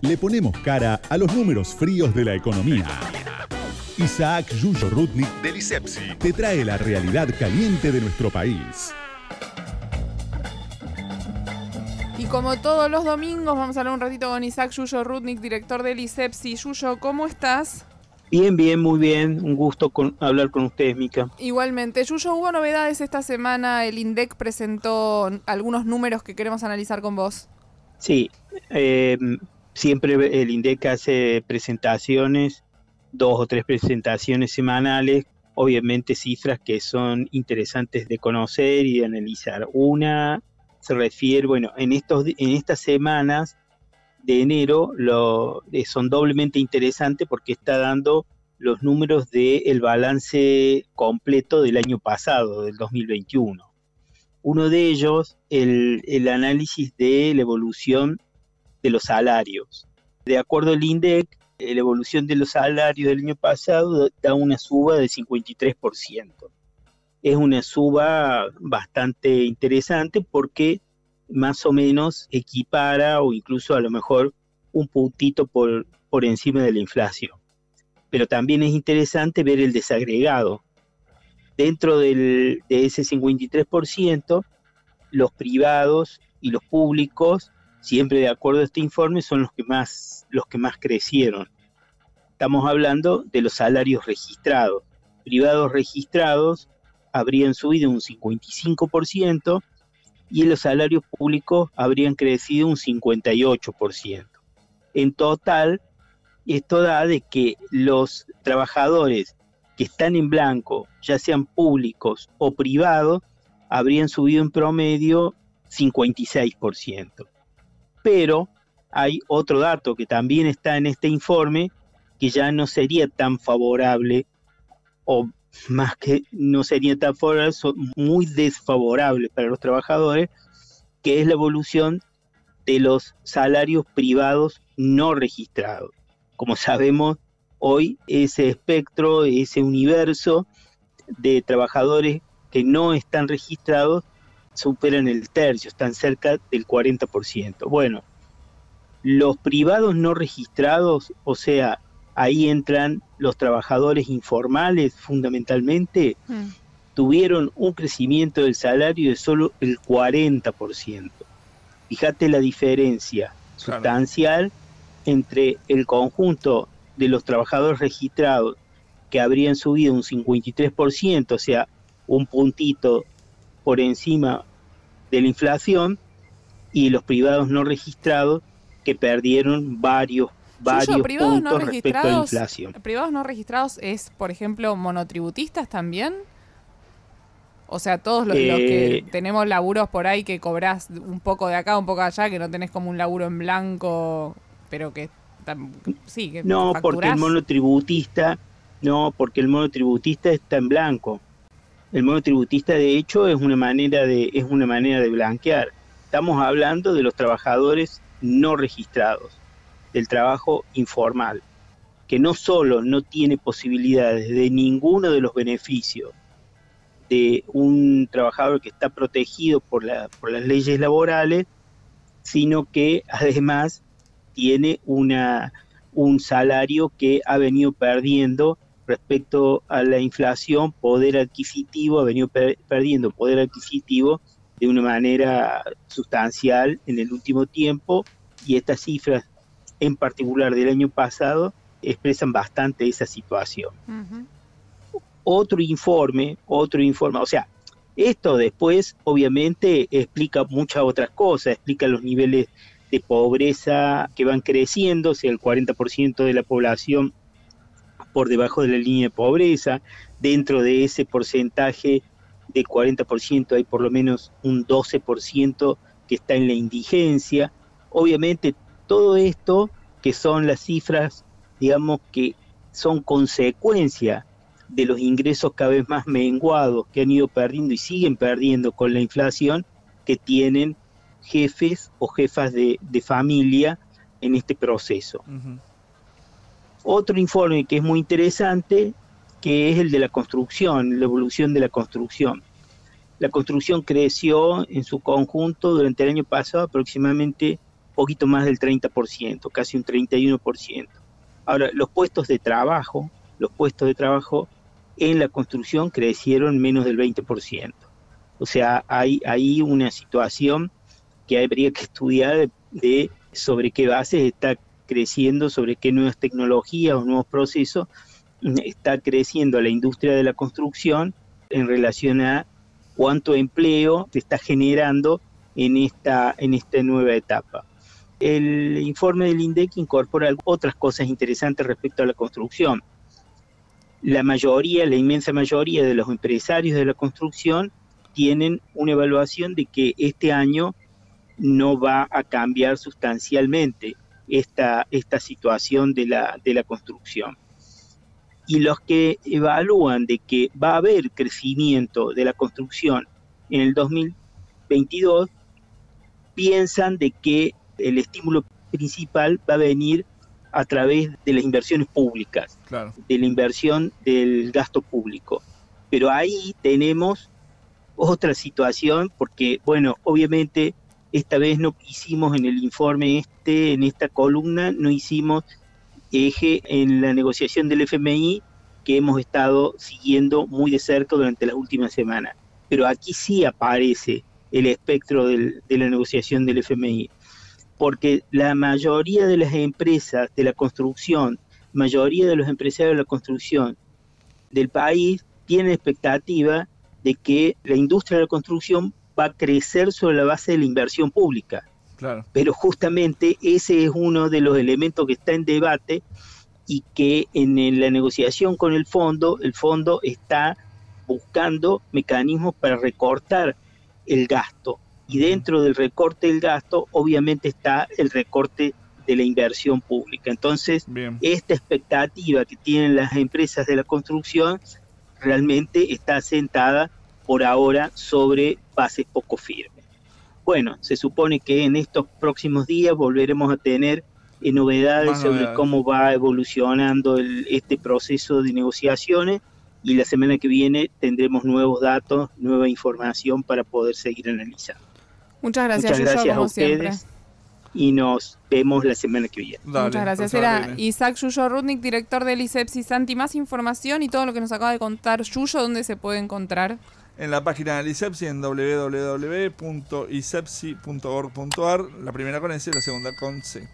Le ponemos cara a los números fríos de la economía. Isaac Yuyo Rudnick del ISEPSI te trae la realidad caliente de nuestro país. Y como todos los domingos, vamos a hablar un ratito con Isaac Yuyo Rudnick, director del ISEPSI. Yuyo, ¿cómo estás? Bien, muy bien. Un gusto hablar con ustedes, Mica. Igualmente. Yuyo, hubo novedades esta semana. El INDEC presentó algunos números que queremos analizar con vos. Sí, siempre el INDEC hace presentaciones, 2 o 3 presentaciones semanales, obviamente cifras que son interesantes de conocer y de analizar. Una se refiere, en estas semanas de enero son doblemente interesantes porque está dando los números del balance completo del año pasado, del 2021. Uno de ellos, el análisis de la evolución de los salarios. De acuerdo al INDEC, la evolución de los salarios del año pasado da una suba del 53%. Es una suba bastante interesante porque más o menos equipara o incluso a lo mejor un puntito por encima de la inflación. Pero también es interesante ver el desagregado. Dentro de ese 53%, los privados y los públicos, siempre de acuerdo a este informe, son los que más crecieron. Estamos hablando de los salarios registrados. Privados registrados habrían subido un 55% y los salarios públicos habrían crecido un 58%. En total, esto da de que los trabajadores que están en blanco, ya sean públicos o privados, habrían subido en promedio 56%. Pero hay otro dato que también está en este informe que ya no sería tan favorable, o más que no sería tan favorable, son muy desfavorables para los trabajadores, que es la evolución de los salarios privados no registrados. Como sabemos, hoy ese espectro, ese universo de trabajadores que no están registrados superan el tercio, están cerca del 40%. Bueno, los privados no registrados, o sea, ahí entran los trabajadores informales fundamentalmente, tuvieron un crecimiento del salario de solo el 40%. Fíjate la diferencia sustancial entre el conjunto de los trabajadores registrados que habrían subido un 53%, o sea, un puntito por encima de la inflación, y los privados no registrados que perdieron varios puntos respecto a la inflación. ¿Privados no registrados es, por ejemplo, monotributistas también? O sea, todos los que tenemos laburos por ahí que cobrás un poco de acá, un poco de allá, que no tenés como un laburo en blanco, pero que sí, que no, facturás. porque el monotributista está en blanco. El monotributista, de hecho, es una manera de blanquear. Estamos hablando de los trabajadores no registrados, del trabajo informal, que no solo no tiene posibilidades de ninguno de los beneficios de un trabajador que está protegido por las leyes laborales, sino que además tiene un salario que ha venido perdiendo respecto a la inflación, poder adquisitivo, ha venido perdiendo poder adquisitivo de una manera sustancial en el último tiempo, y estas cifras en particular del año pasado expresan bastante esa situación. Uh-huh. Otro informe, o sea, esto después obviamente explica muchas otras cosas, explica los niveles de pobreza que van creciendo, o sea, el 40% de la población por debajo de la línea de pobreza. Dentro de ese porcentaje del 40% hay por lo menos un 12% que está en la indigencia. Obviamente todo esto, que son las cifras, digamos, que son consecuencia de los ingresos cada vez más menguados que han ido perdiendo y siguen perdiendo con la inflación, que tienen jefes o jefas de familia en este proceso. Uh-huh. Otro informe que es muy interesante, que es el de la construcción, la evolución de la construcción. La construcción creció en su conjunto durante el año pasado aproximadamente poquito más del 30%, casi un 31%. Ahora, los puestos de trabajo en la construcción crecieron menos del 20%. O sea, hay una situación que habría que estudiar de sobre qué bases está creciendo, sobre qué nuevas tecnologías o nuevos procesos está creciendo la industria de la construcción en relación a cuánto empleo se está generando en esta nueva etapa. El informe del INDEC incorpora otras cosas interesantes respecto a la construcción. La inmensa mayoría de los empresarios de la construcción tienen una evaluación de que este año no va a cambiar sustancialmente esta situación de la construcción. Y los que evalúan de que va a haber crecimiento de la construcción en el 2022 piensan de que el estímulo principal va a venir a través de las inversiones públicas, claro, de la inversión del gasto público. Pero ahí tenemos otra situación, porque, bueno, obviamente esta vez no hicimos en el informe en esta columna, no hicimos eje en la negociación del FMI que hemos estado siguiendo muy de cerca durante las últimas semanas. Pero aquí sí aparece el espectro de la negociación del FMI, porque la mayoría de las empresas de la construcción, mayoría de los empresarios de la construcción del país tienen expectativa de que la industria de la construcción va a crecer sobre la base de la inversión pública. Claro. Pero justamente ese es uno de los elementos que está en debate y que en la negociación con el fondo está buscando mecanismos para recortar el gasto. Y dentro del recorte del gasto, obviamente está el recorte de la inversión pública. Entonces, bien, esta expectativa que tienen las empresas de la construcción realmente está asentada por ahora sobre bases poco firmes. Bueno, se supone que en estos próximos días volveremos a tener novedades sobre cómo va evolucionando este proceso de negociaciones, y la semana que viene tendremos nuevos datos, nueva información para poder seguir analizando. Muchas gracias a ustedes siempre. Y nos vemos la semana que viene. Dale, muchas gracias. Era Isaac Yuyo Rudnick, director del ISEPSI. Santi, más información y todo lo que nos acaba de contar Yuyo, ¿dónde se puede encontrar? En la página del ISEPSI, en www.isepsi.org.ar, la primera con S y la segunda con C.